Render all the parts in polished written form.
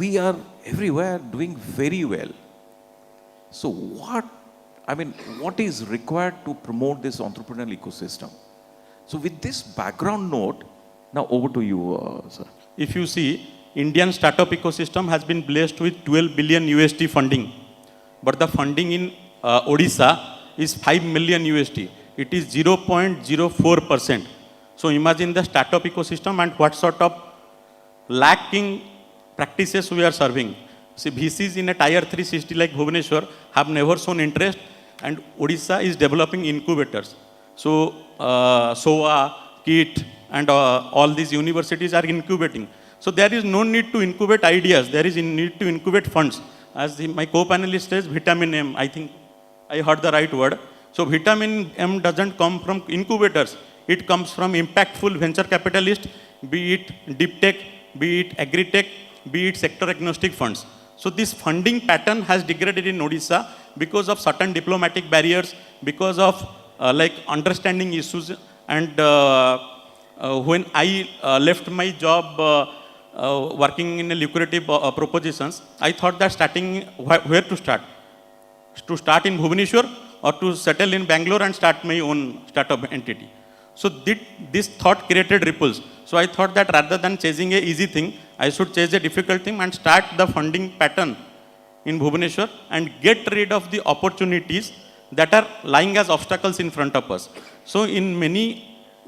we are everywhere doing very well. So what is required to promote this entrepreneurial ecosystem? So with this background note, now over to you, sir. If you see, Indian startup ecosystem has been blessed with 12 billion USD funding. But the funding in Odisha is 5 million USD. It is 0.04%. So imagine the startup ecosystem and what sort of lacking practices we are serving. See, VCs in a tier 3 city like Bhubaneswar have never shown interest, and Odisha is developing incubators. So SOA, KIT, and all these universities are incubating. So there is no need to incubate ideas. There is a need to incubate funds. As my co-panelist says, vitamin M. I think I heard the right word. So vitamin M doesn't come from incubators. It comes from impactful venture capitalists, be it deep tech, be it agri-tech, be it sector agnostic funds. So this funding pattern has degraded in Odisha because of certain diplomatic barriers, because of understanding issues. And when I left my job working in a lucrative propositions, I thought that where to start? To start in Bhubaneswar or to settle in Bangalore and start my own startup entity. So this thought created ripples. So I thought that rather than chasing an easy thing, I should chase a difficult thing and start the funding pattern in Bhubaneswar and get rid of the opportunities that are lying as obstacles in front of us. So in many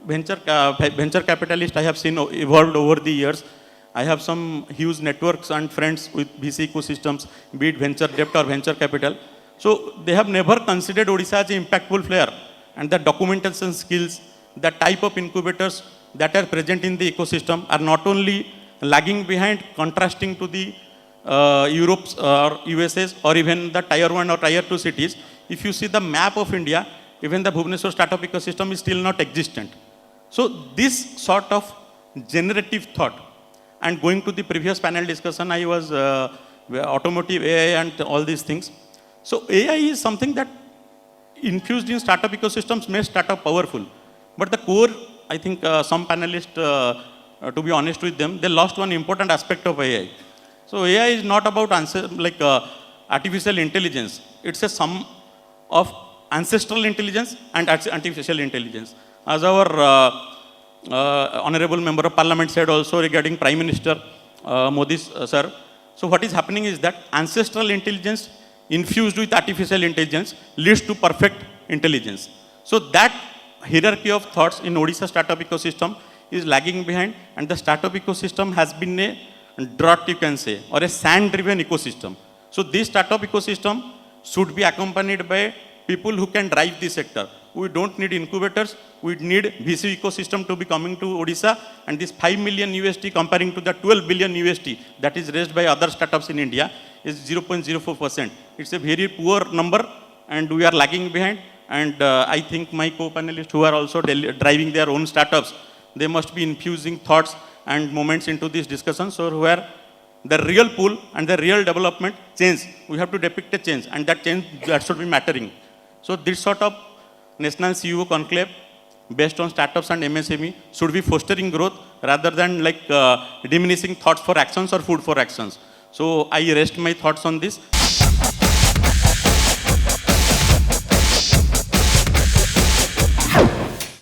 venture capitalists I have seen evolved over the years. I have some huge networks and friends with VC ecosystems, be it venture debt or venture capital. So they have never considered Odisha as an impactful player. And the documentation skills, the type of incubators that are present in the ecosystem are not only lagging behind, contrasting to the Europe's or USA's or even the tier 1 or tier 2 cities. If you see the map of India, even the Bhubaneswar startup ecosystem is still not existent. So this sort of generative thought, and going to the previous panel discussion, I was automotive AI and all these things. So AI is something that infused in startup ecosystems makes startup powerful. But the core, I think some panelists, to be honest with them, they lost one important aspect of AI. So AI is not about artificial intelligence. It's a sum of ancestral intelligence and artificial intelligence. As our Honorable Member of Parliament said also regarding Prime Minister Modi sir. So what is happening is that ancestral intelligence infused with artificial intelligence leads to perfect intelligence. So that hierarchy of thoughts in Odisha startup ecosystem is lagging behind, and the startup ecosystem has been a drought, you can say, or a sand-driven ecosystem. So this startup ecosystem should be accompanied by people who can drive the sector. We don't need incubators. We need VC ecosystem to be coming to Odisha, and this 5 million USD comparing to the 12 billion USD that is raised by other startups in India is 0.04%. It's a very poor number, and we are lagging behind. And I think my co-panelists who are also driving their own startups, they must be infusing thoughts and moments into this discussion. So where the real pool and the real development change, we have to depict a change, and that change that should be mattering. So this sort of National CEO Conclave based on startups and MSME should be fostering growth rather than diminishing thoughts for actions or food for actions. So I rest my thoughts on this.